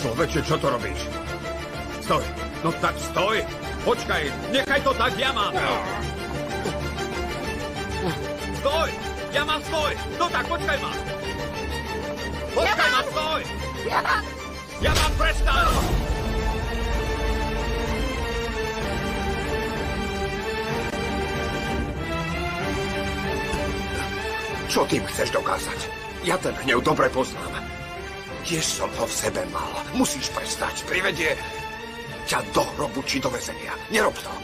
Človeče, čo to robíš? Stoj, no tak stoj! Počkaj, nechaj to tak, ja mám! Stoj! Ja mám stoj! No tak, počkaj ma! Počkaj ma, stoj! Ja mám, prestaň! Čo tým chceš dokázať? Ja ten hnev dobre poznám. Tiež som ho v sebe mal. Musíš prestať. Privedie ťa do hrobu či do väzenia. Nerob to,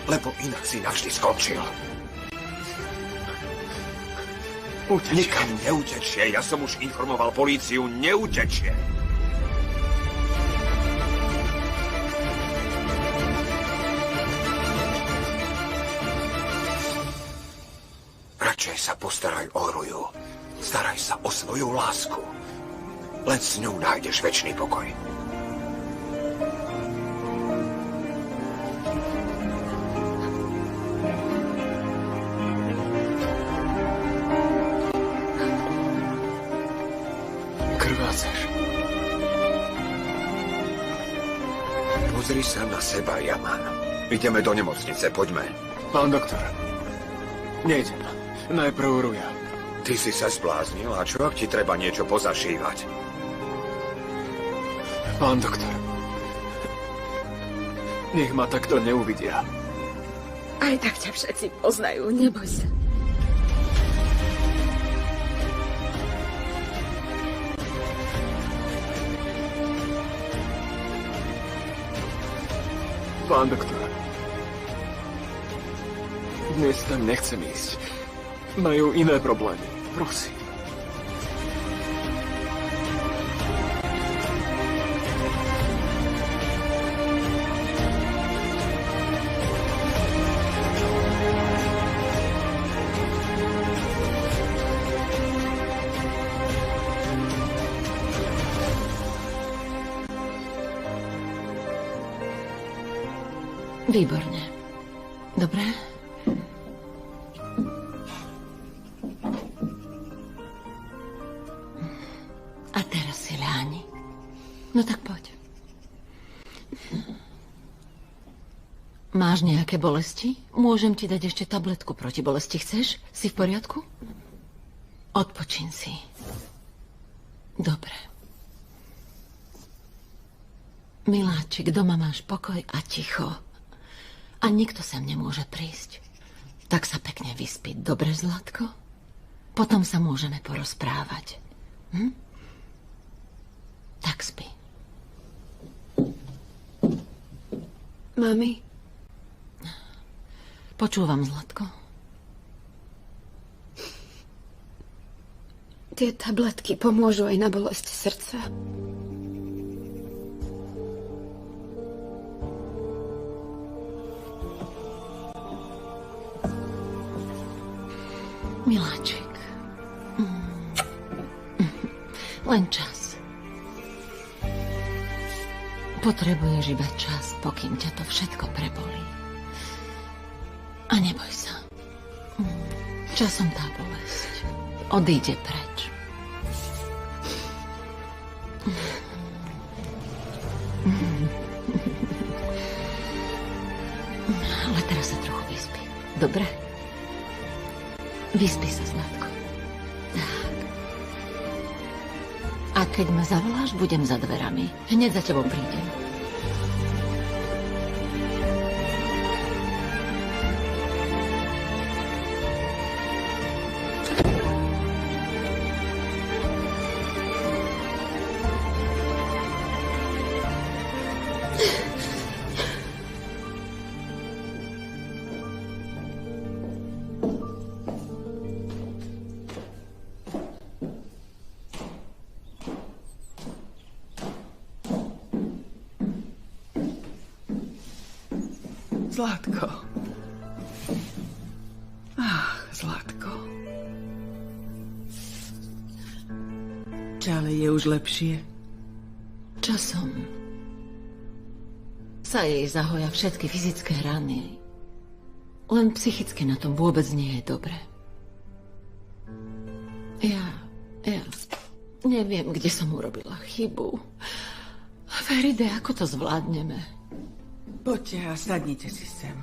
lebo inak si navždy skončil. Nikam neutečie. Ja som už informoval políciu. Neutečie. Radšej sa postaraj o Ruju. Staraj sa o svoju lásku. Len s ňou nájdeš večný pokoj. Krvácaš. Pozri sa na seba, Yaman. Ideme do nemocnice, poďme. Pán doktor, nejdem. Najprv Ruja. Ty si sa zbláznil, a čo ak ti treba niečo pozašívať? Pán doktor, nech ma takto neuvidia. Aj tak ťa všetci poznajú, neboj sa. Pán doktor, dnes tam nechcem ísť. Majú iné problémy, prosím. Výborne. Dobre? A teraz si ľahni. No tak poď. Máš nejaké bolesti? Môžem ti dať ešte tabletku proti bolesti. Chceš? Si v poriadku? Odpočin si. Dobre. Miláčik, doma máš pokoj a ticho. A nikto sem nemôže prísť. Tak sa pekne vyspí. Dobre, Zlatko? Potom sa môžeme porozprávať. Tak spí. Mami? Počúvam, Zlatko. Tie tabletky pomôžu aj na bolesť srdca. Miláčik. Len čas. Potrebuješ iba čas, pokým ťa to všetko prebolí. A neboj sa. Časom tá bolesť odíde preč. Ale teraz sa trochu vyspí. Dobre? Vyspí sa, Zlatko. Tak. A keď ma zavoláš, budem za dverami. Hneď za tebou prídem. Zlatko. Zlatko. Charlie je už lepšie. Časom sa jej zahoja všetky fyzické rany. Len psychicky na tom vôbec nie je dobre. Ja neviem, kde som urobila chybu. Feride, ako to zvládneme? Poďte a sadnite si sem.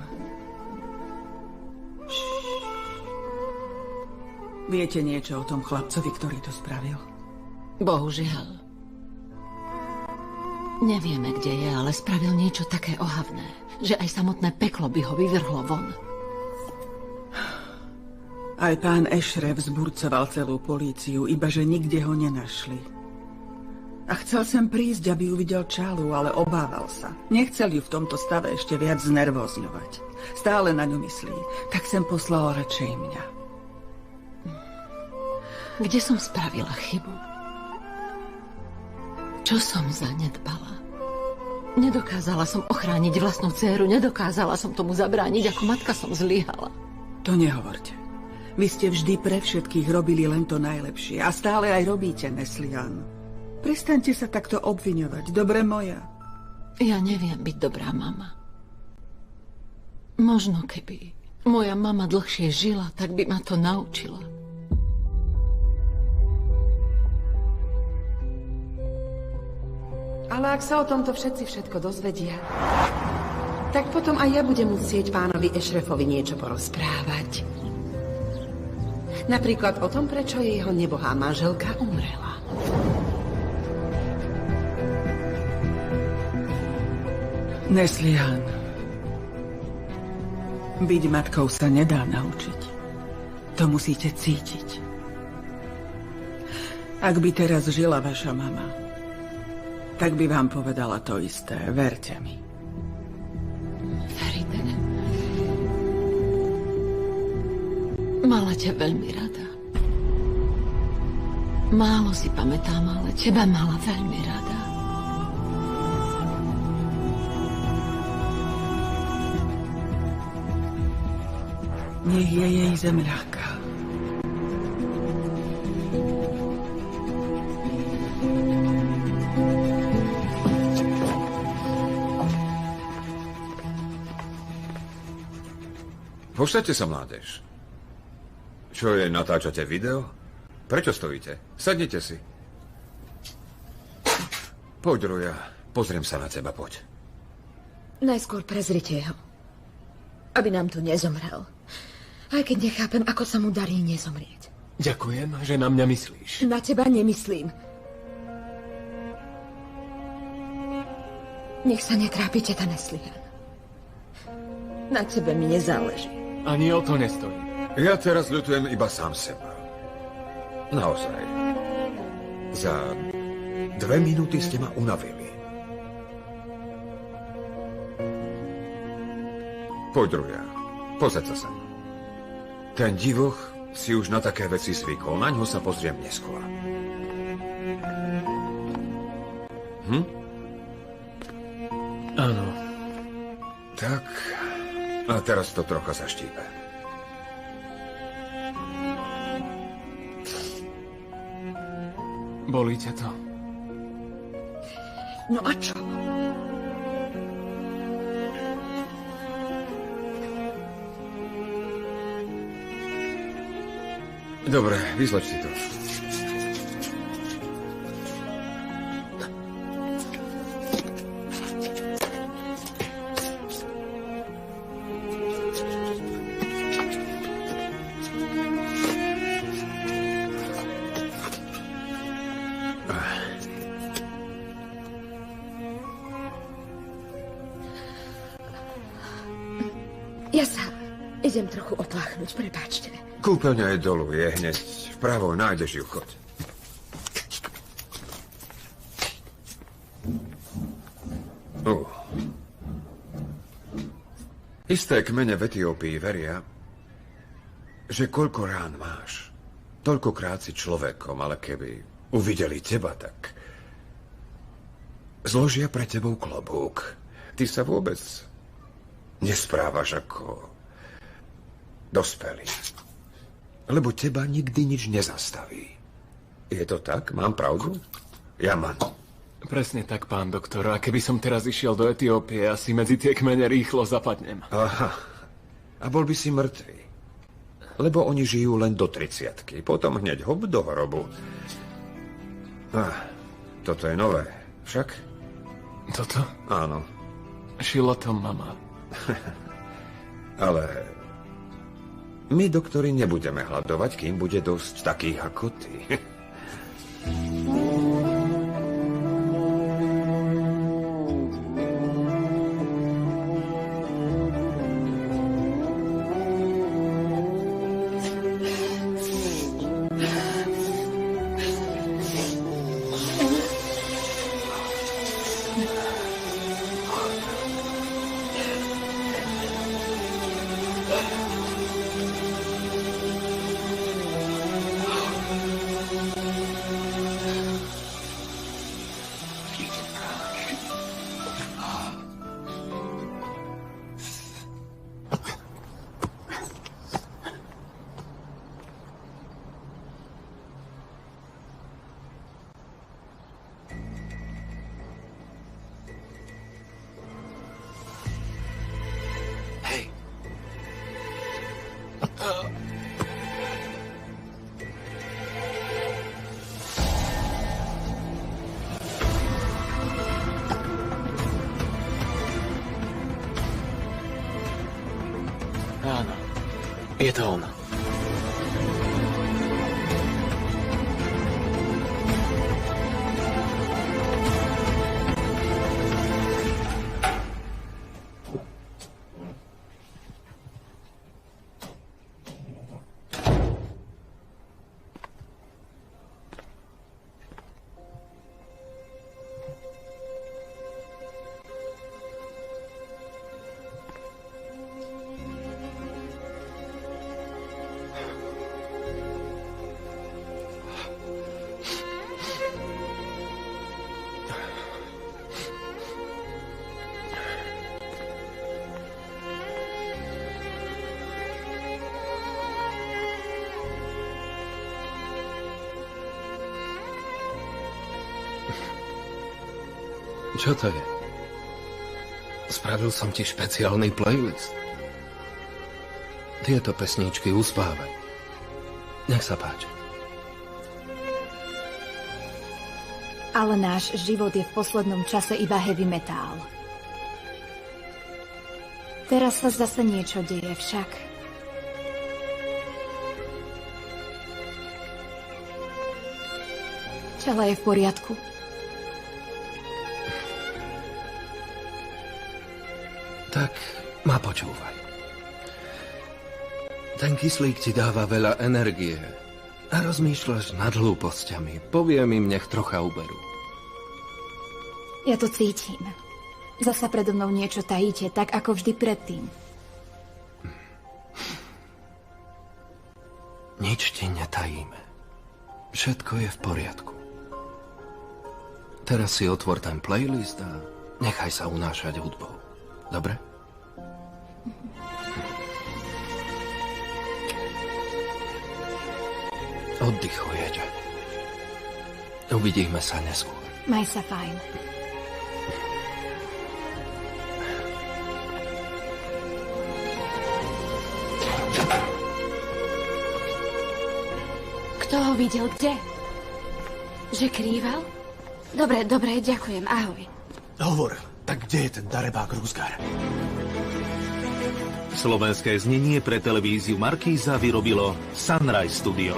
Viete niečo o tom chlapcovi, ktorý to spravil? Bohužiaľ. Nevieme, kde je, ale spravil niečo také ohavné, že aj samotné peklo by ho vyvrhlo von. Aj pán Ešref vzburcoval celú políciu, iba že nikde ho nenašli. A chcel sem prísť, aby uvidel Čalu, ale obával sa. Nechcel ju v tomto stave ešte viac znervózňovať. Stále na ňu myslí, tak sem poslal radšej mňa. Kde som spravila chybu? Čo som zanedbala? Nedokázala som ochrániť vlastnú dcéru, nedokázala som tomu zabrániť, ako matka som zlyhala. To nehovorte. Vy ste vždy pre všetkých robili len to najlepšie a stále aj robíte, Neslihan. Prestaňte sa takto obviňovať, dobre moja. Ja neviem byť dobrá mama. Možno keby moja mama dlhšie žila, tak by ma to naučila. Ale ak sa o tomto všetko dozvedia, tak potom aj ja budem musieť pánovi Ešrefovi niečo porozprávať. Napríklad o tom, prečo jeho nebohá manželka umrela. Neslihan. Byť matkou sa nedá naučiť. To musíte cítiť. Ak by teraz žila vaša mama, tak by vám povedala to isté, verte mi. Feride, mala ťa veľmi rada. Málo si pamätám, ale teba mala veľmi rada. Nech je jej zem ľahká. Postaďte sa, mládež. Čo je, natáčate video? Prečo stojíte? Sadnite si. Poď, Ruja, pozriem sa na teba, poď. Najskôr prezrite ho. Aby nám tu nezomrel. Aj keď nechápem, ako sa mu darí nezomrieť. Ďakujem, že na mňa myslíš. Na teba nemyslím. Nech sa netrápite, tá Neslihan. Na tebe mi nezáleží. Ani o to nestojí. Ja teraz ľutujem iba sám seba. Naozaj. Za 2 minúty ste ma unavili. Poď, Ruja, posaď sa sem. Ten divoch si už na také veci zvykol, na ňo sa pozriem neskôr. Áno. Tak, a teraz to trocha zaštípe. Bolí ťa to? No a čo? Dobre, vyzloď si to. Ja sa idem trochu opláchnuť, prepáčte. Kúpeľňa je dolu, je hneď vpravo, nájdeš ju, choď. Isté kmene v Etiópii veria, že koľko rán máš, toľkokrát si človekom, ale keby uvideli teba, tak zložia pre tebou klobúk. Ty sa vôbec nesprávaš ako dospelý. Lebo teba nikdy nič nezastaví. Je to tak? Mám pravdu? Jaman. Presne tak, pán doktor. A keby som teraz išiel do Etiópie, asi medzi tie kmene rýchlo zapadnem. Aha. A bol by si mŕtvý. Lebo oni žijú len do 30-ky. Potom hneď hop do hrobu. Toto je nové. Však? Toto? Áno. Šila to mama. Ale my, doktori, nebudeme hľadovať, kým bude dosť takých ako ty. Áno, je to on. Čo to je? Spravil som ti špeciálny playlist. Tieto pesničky uspávaj. Nech sa páči. Ale náš život je v poslednom čase iba heavy metal. Teraz sa zase niečo deje však. Celé je v poriadku. Tak ma počúvaj. Ten kyslík ti dáva veľa energie a rozmýšľaš nad hlúpostiami. Poviem im, nech trocha uberú. Ja to cítim. Zasa predo mnou niečo tajíte, tak ako vždy predtým. Nič ti netajíme. Všetko je v poriadku. Teraz si otvor ten playlist a nechaj sa unášať hudbou. Dobre? Oddychujete. Uvidíme sa neskôr. Maj sa fajn. Kto ho videl kde? Že krýval? Dobre, ďakujem. Ahoj. Hovor, tak kde je ten darebák Rúzgar? Slovenské znenie pre televíziu Markíza vyrobilo Sunrise Studio.